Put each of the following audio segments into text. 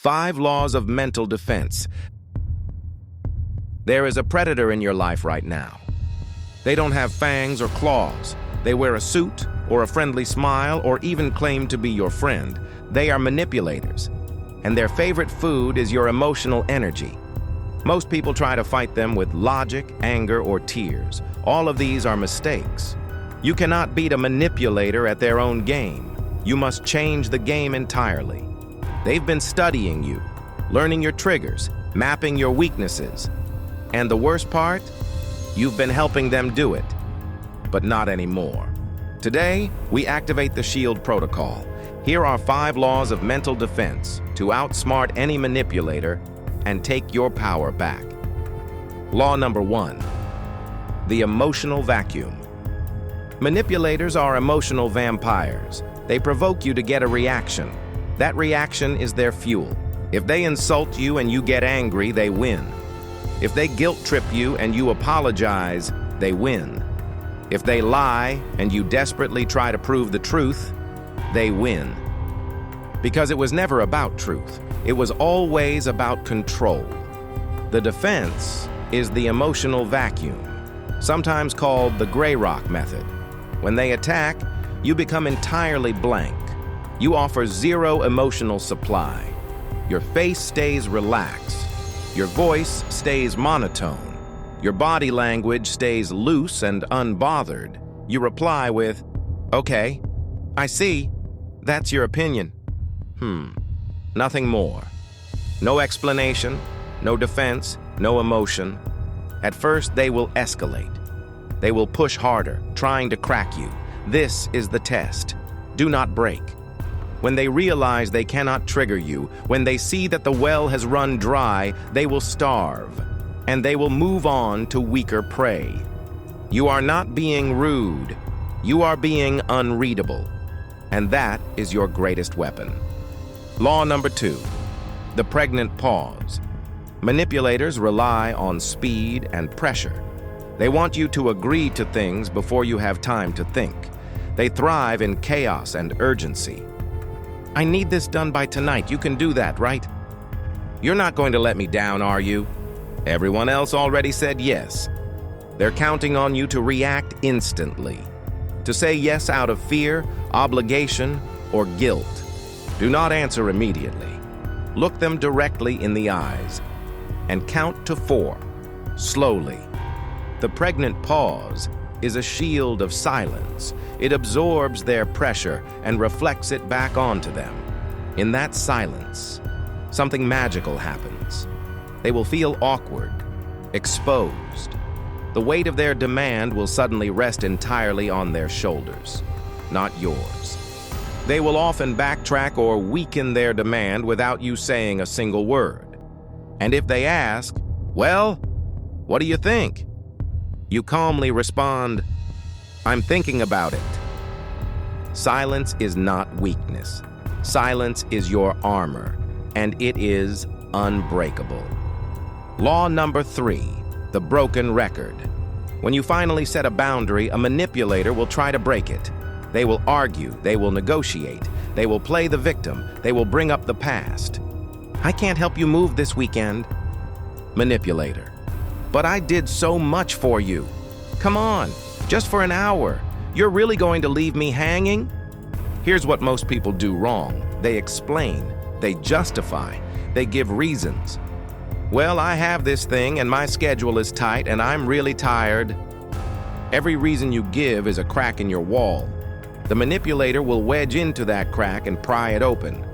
5 laws of mental defense. There is a predator in your life right now. They don't have fangs or claws. They wear a suit or a friendly smile or even claim to be your friend. They are manipulators, and their favorite food is your emotional energy. Most people try to fight them with logic, anger, or tears. All of these are mistakes. You cannot beat a manipulator at their own game. You must change the game entirely. They've been studying you, learning your triggers, mapping your weaknesses. And the worst part? You've been helping them do it, but not anymore. Today, we activate the SHIELD protocol. Here are 5 laws of mental defense to outsmart any manipulator and take your power back. Law number 1, the emotional vacuum. Manipulators are emotional vampires. They provoke you to get a reaction. That reaction is their fuel. If they insult you and you get angry, they win. If they guilt-trip you and you apologize, they win. If they lie and you desperately try to prove the truth, they win. Because it was never about truth. It was always about control. The defense is the emotional vacuum, sometimes called the gray rock method. When they attack, you become entirely blank. You offer zero emotional supply. Your face stays relaxed. Your voice stays monotone. Your body language stays loose and unbothered. You reply with, "Okay, I see. That's your opinion." Nothing more. No explanation, no defense, no emotion. At first, they will escalate. They will push harder, trying to crack you. This is the test. Do not break. When they realize they cannot trigger you, when they see that the well has run dry, they will starve, and they will move on to weaker prey. You are not being rude. You are being unreadable, and that is your greatest weapon. Law number 2, the pregnant pause. Manipulators rely on speed and pressure. They want you to agree to things before you have time to think. They thrive in chaos and urgency. "I need this done by tonight. You can do that, right? You're not going to let me down, are you? Everyone else already said yes." They're counting on you to react instantly, to say yes out of fear, obligation, or guilt. Do not answer immediately. Look them directly in the eyes and count to 4, slowly. The pregnant pause is a shield of silence. It absorbs their pressure and reflects it back onto them. In that silence, something magical happens. They will feel awkward, exposed. The weight of their demand will suddenly rest entirely on their shoulders, not yours. They will often backtrack or weaken their demand without you saying a single word. And if they ask, "Well, what do you think?" you calmly respond, "I'm thinking about it." Silence is not weakness. Silence is your armor, and it is unbreakable. Law number 3, the broken record. When you finally set a boundary, a manipulator will try to break it. They will argue, they will negotiate, they will play the victim, they will bring up the past. "I can't help you move this weekend." Manipulator. "But I did so much for you. Come on, just for an hour. You're really going to leave me hanging?" Here's what most people do wrong. They explain, they justify, they give reasons. "Well, I have this thing and my schedule is tight and I'm really tired." Every reason you give is a crack in your wall. The manipulator will wedge into that crack and pry it open.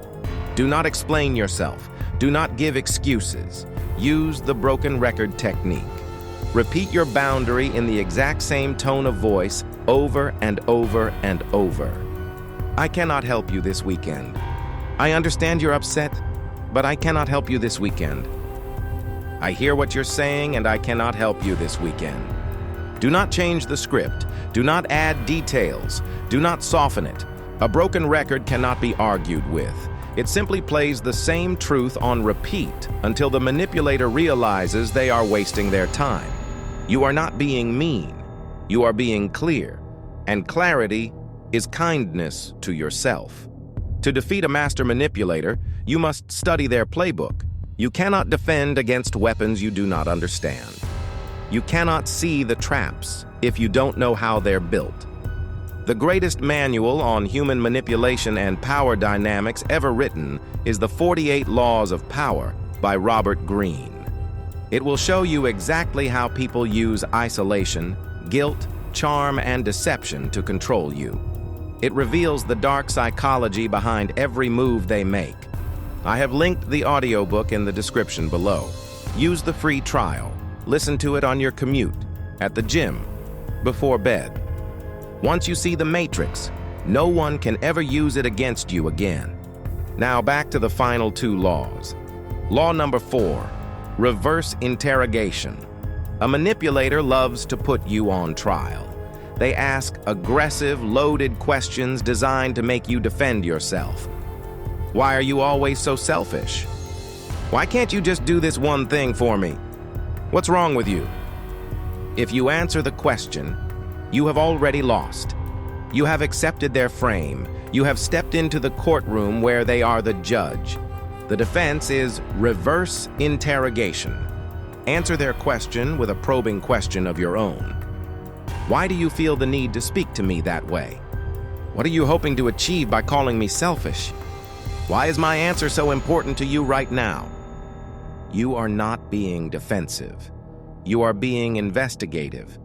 Do not explain yourself. Do not give excuses. Use the broken record technique. Repeat your boundary in the exact same tone of voice over and over and over. "I cannot help you this weekend. I understand you're upset, but I cannot help you this weekend. I hear what you're saying and I cannot help you this weekend." Do not change the script. Do not add details. Do not soften it. A broken record cannot be argued with. It simply plays the same truth on repeat until the manipulator realizes they are wasting their time. You are not being mean. You are being clear. And clarity is kindness to yourself. To defeat a master manipulator, you must study their playbook. You cannot defend against weapons you do not understand. You cannot see the traps if you don't know how they're built. The greatest manual on human manipulation and power dynamics ever written is The 48 Laws of Power by Robert Greene. It will show you exactly how people use isolation, guilt, charm, and deception to control you. It reveals the dark psychology behind every move they make. I have linked the audiobook in the description below. Use the free trial. Listen to it on your commute, at the gym, before bed. Once you see the matrix, no one can ever use it against you again. Now back to the final 2 laws. Law number 4, reverse interrogation. A manipulator loves to put you on trial. They ask aggressive, loaded questions designed to make you defend yourself. Why are you always so selfish? Why can't you just do this one thing for me? What's wrong with you? If you answer the question, you have already lost. You have accepted their frame. You have stepped into the courtroom where they are the judge. The defense is reverse interrogation. Answer their question with a probing question of your own. Why do you feel the need to speak to me that way? What are you hoping to achieve by calling me selfish? Why is my answer so important to you right now? You are not being defensive. You are being investigative.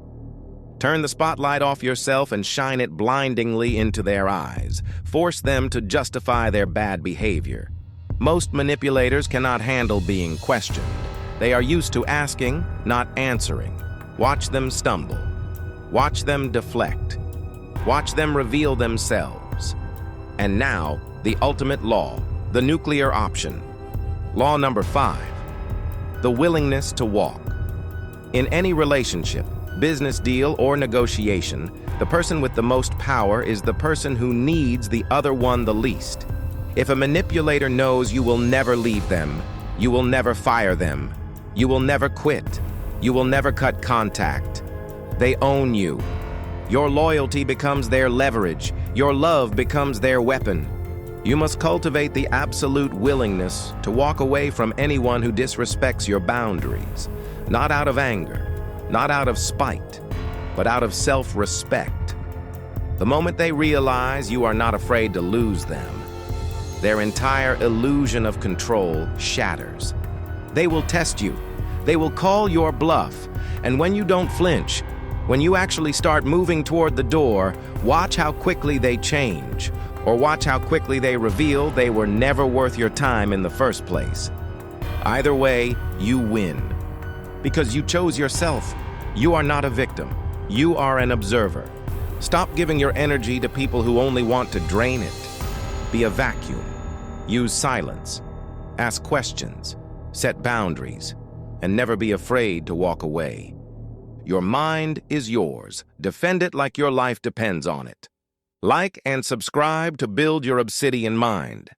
Turn the spotlight off yourself and shine it blindingly into their eyes. Force them to justify their bad behavior. Most manipulators cannot handle being questioned. They are used to asking, not answering. Watch them stumble. Watch them deflect. Watch them reveal themselves. And now, the ultimate law, the nuclear option. Law number 5, the willingness to walk. In any relationship, business deal, or negotiation, the person with the most power is the person who needs the other one the least. If a manipulator knows you will never leave them, you will never fire them, you will never quit, you will never cut contact, they own you. Your loyalty becomes their leverage. Your love becomes their weapon. You must cultivate the absolute willingness to walk away from anyone who disrespects your boundaries, not out of anger, not out of spite, but out of self-respect. The moment they realize you are not afraid to lose them, their entire illusion of control shatters. They will test you. They will call your bluff. And when you don't flinch, when you actually start moving toward the door, watch how quickly they change, or watch how quickly they reveal they were never worth your time in the first place. Either way, you win. Because you chose yourself. You are not a victim. You are an observer. Stop giving your energy to people who only want to drain it. Be a vacuum. Use silence. Ask questions. Set boundaries. And never be afraid to walk away. Your mind is yours. Defend it like your life depends on it. Like and subscribe to build your Obsidian mind.